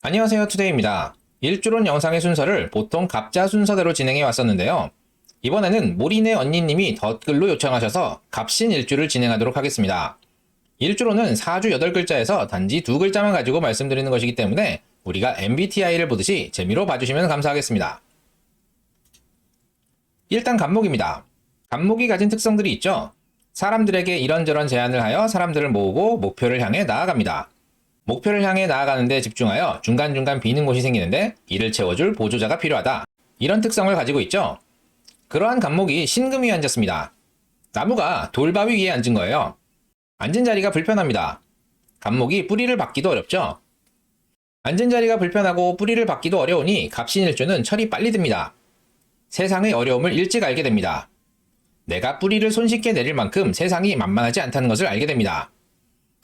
안녕하세요, 투데이입니다. 일주론 영상의 순서를 보통 갑자 순서대로 진행해 왔었는데요. 이번에는 모린의 언니님이 댓글로 요청하셔서 갑신 일주를 진행하도록 하겠습니다. 일주론은 4주 8글자에서 단지 2글자만 가지고 말씀드리는 것이기 때문에 우리가 MBTI를 보듯이 재미로 봐주시면 감사하겠습니다. 일단 갑목입니다. 갑목이 가진 특성들이 있죠. 사람들에게 이런저런 제안을 하여 사람들을 모으고 목표를 향해 나아갑니다. 목표를 향해 나아가는데 집중하여 중간중간 비는 곳이 생기는데 이를 채워줄 보조자가 필요하다. 이런 특성을 가지고 있죠. 그러한 갑목이 신금 위에 앉았습니다. 나무가 돌바위 위에 앉은 거예요. 앉은 자리가 불편합니다. 갑목이 뿌리를 받기도 어렵죠. 앉은 자리가 불편하고 뿌리를 받기도 어려우니 갑신일주는 철이 빨리 듭니다. 세상의 어려움을 일찍 알게 됩니다. 내가 뿌리를 손쉽게 내릴 만큼 세상이 만만하지 않다는 것을 알게 됩니다.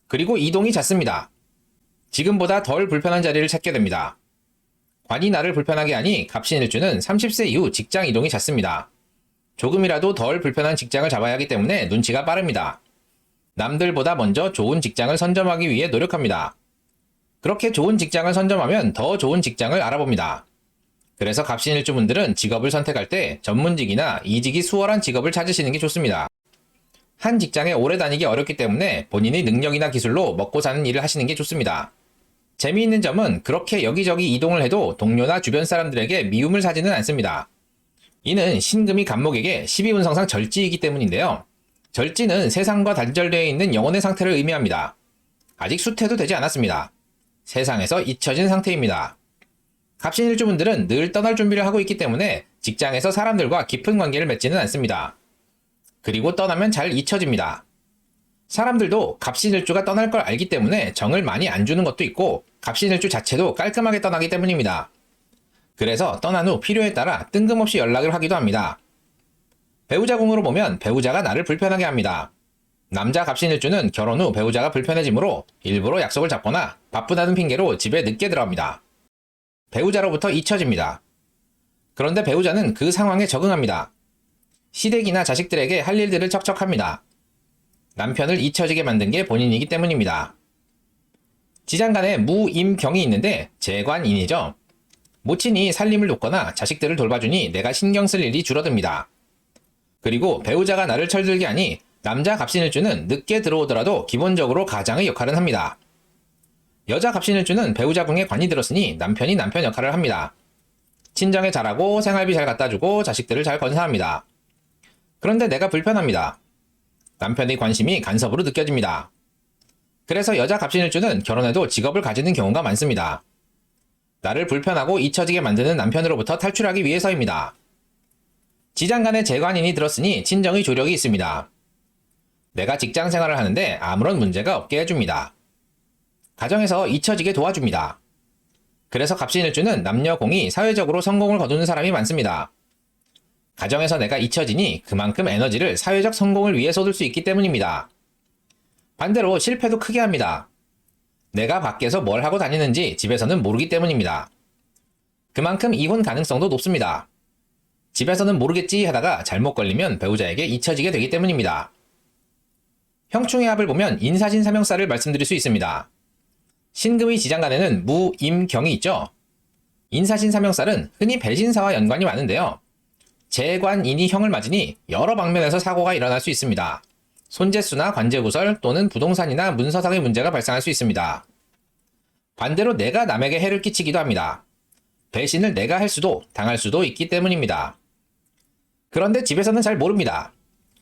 그리고 이동이 잦습니다. 지금보다 덜 불편한 자리를 찾게 됩니다. 관이 나를 불편하게 하니 갑신일주는 30세 이후 직장 이동이 잦습니다. 조금이라도 덜 불편한 직장을 잡아야 하기 때문에 눈치가 빠릅니다. 남들보다 먼저 좋은 직장을 선점하기 위해 노력합니다. 그렇게 좋은 직장을 선점하면 더 좋은 직장을 알아봅니다. 그래서 갑신일주 분들은 직업을 선택할 때 전문직이나 이직이 수월한 직업을 찾으시는 게 좋습니다. 한 직장에 오래 다니기 어렵기 때문에 본인의 능력이나 기술로 먹고 사는 일을 하시는 게 좋습니다. 재미있는 점은 그렇게 여기저기 이동을 해도 동료나 주변 사람들에게 미움을 사지는 않습니다. 이는 신금이 갑목에게 12운성상 절지이기 때문인데요. 절지는 세상과 단절되어 있는 영혼의 상태를 의미합니다. 아직 수태도 되지 않았습니다. 세상에서 잊혀진 상태입니다. 갑신일주분들은 늘 떠날 준비를 하고 있기 때문에 직장에서 사람들과 깊은 관계를 맺지는 않습니다. 그리고 떠나면 잘 잊혀집니다. 사람들도 갑신일주가 떠날 걸 알기 때문에 정을 많이 안 주는 것도 있고 갑신일주 자체도 깔끔하게 떠나기 때문입니다. 그래서 떠난 후 필요에 따라 뜬금없이 연락을 하기도 합니다. 배우자궁으로 보면 배우자가 나를 불편하게 합니다. 남자 갑신일주는 결혼 후 배우자가 불편해지므로 일부러 약속을 잡거나 바쁘다는 핑계로 집에 늦게 들어갑니다. 배우자로부터 잊혀집니다. 그런데 배우자는 그 상황에 적응합니다. 시댁이나 자식들에게 할 일들을 척척합니다. 남편을 잊혀지게 만든 게 본인이기 때문입니다. 지장간에 무임경이 있는데 재관인이죠. 모친이 살림을 돕거나 자식들을 돌봐주니 내가 신경 쓸 일이 줄어듭니다. 그리고 배우자가 나를 철들게 하니 남자 갑신일주는 늦게 들어오더라도 기본적으로 가장의 역할은 합니다. 여자 갑신일주는 배우자궁에 관이 들었으니 남편이 남편 역할을 합니다. 친정에 잘하고 생활비 잘 갖다주고 자식들을 잘 건사합니다. 그런데 내가 불편합니다. 남편의 관심이 간섭으로 느껴집니다. 그래서 여자 갑신일주는 결혼해도 직업을 가지는 경우가 많습니다. 나를 불편하고 잊혀지게 만드는 남편으로부터 탈출하기 위해서입니다. 지장간에 재관인이 들었으니 친정의 조력이 있습니다. 내가 직장 생활을 하는데 아무런 문제가 없게 해줍니다. 가정에서 잊혀지게 도와줍니다. 그래서 갑신일주는 남녀공이 사회적으로 성공을 거두는 사람이 많습니다. 가정에서 내가 잊혀지니 그만큼 에너지를 사회적 성공을 위해 쏟을 수 있기 때문입니다. 반대로 실패도 크게 합니다. 내가 밖에서 뭘 하고 다니는지 집에서는 모르기 때문입니다. 그만큼 이혼 가능성도 높습니다. 집에서는 모르겠지 하다가 잘못 걸리면 배우자에게 잊혀지게 되기 때문입니다. 형충의 합을 보면 인사신사명사를 말씀드릴 수 있습니다. 신금의 지장간에는 무임경이 있죠. 인사신사명살은 흔히 배신사와 연관이 많은데요. 재관인이 형을 맞으니 여러 방면에서 사고가 일어날 수 있습니다. 손재수나 관제구설 또는 부동산이나 문서상의 문제가 발생할 수 있습니다. 반대로 내가 남에게 해를 끼치기도 합니다. 배신을 내가 할 수도 당할 수도 있기 때문입니다. 그런데 집에서는 잘 모릅니다.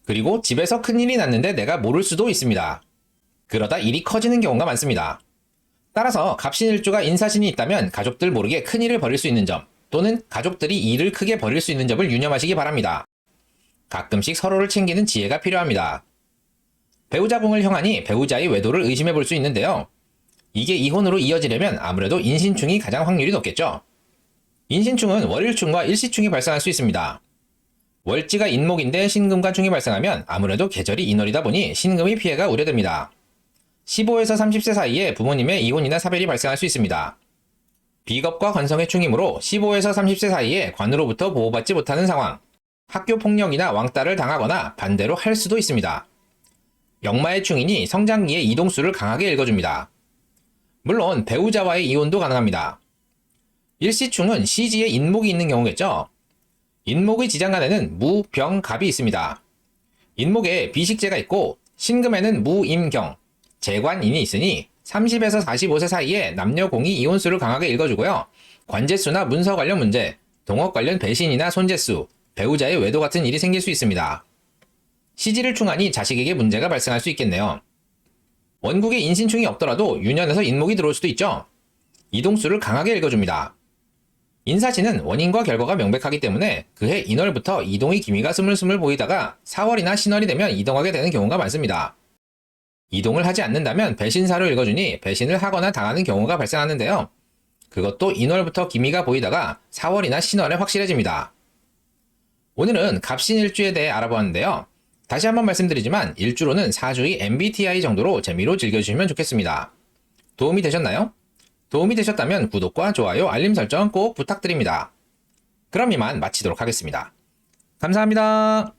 그리고 집에서 큰일이 났는데 내가 모를 수도 있습니다. 그러다 일이 커지는 경우가 많습니다. 따라서 갑신일주가 인사신이 있다면 가족들 모르게 큰일을 벌일 수 있는 점 또는 가족들이 일을 크게 벌일 수 있는 점을 유념하시기 바랍니다. 가끔씩 서로를 챙기는 지혜가 필요합니다. 배우자궁을 형하니 배우자의 외도를 의심해 볼 수 있는데요. 이게 이혼으로 이어지려면 아무래도 인신충이 가장 확률이 높겠죠. 인신충은 월일충과 일시충이 발생할 수 있습니다. 월지가 인목인데 신금과 충이 발생하면 아무래도 계절이 인월이다 보니 신금의 피해가 우려됩니다. 15에서 30세 사이에 부모님의 이혼이나 사별이 발생할 수 있습니다. 비겁과 관성의 충이므로 15에서 30세 사이에 관으로부터 보호받지 못하는 상황, 학교 폭력이나 왕따를 당하거나 반대로 할 수도 있습니다. 역마의 충인이 성장기의 이동수를 강하게 읽어줍니다. 물론 배우자와의 이혼도 가능합니다. 일시충은 시지에 인목이 있는 경우겠죠. 인목의 지장간에는 무, 병, 갑이 있습니다. 인목에 비식재가 있고 신금에는 무, 임, 경, 재관인이 있으니 30에서 45세 사이에 남녀 공이 이혼수를 강하게 읽어주고요. 관제수나 문서 관련 문제, 동업 관련 배신이나 손재수, 배우자의 외도 같은 일이 생길 수 있습니다. 시지를 충하니 자식에게 문제가 발생할 수 있겠네요. 원국에 인신충이 없더라도 유년에서 인목이 들어올 수도 있죠. 이동수를 강하게 읽어줍니다. 인사시는 원인과 결과가 명백하기 때문에 그해 인월부터 이동의 기미가 스물스물 보이다가 4월이나 신월이 되면 이동하게 되는 경우가 많습니다. 이동을 하지 않는다면 배신사로 읽어주니 배신을 하거나 당하는 경우가 발생하는데요. 그것도 인월부터 기미가 보이다가 4월이나 신월에 확실해집니다. 오늘은 갑신일주에 대해 알아보았는데요. 다시 한번 말씀드리지만 일주로는 4주의 MBTI 정도로 재미로 즐겨주시면 좋겠습니다. 도움이 되셨나요? 도움이 되셨다면 구독과 좋아요, 알림 설정 꼭 부탁드립니다. 그럼 이만 마치도록 하겠습니다. 감사합니다.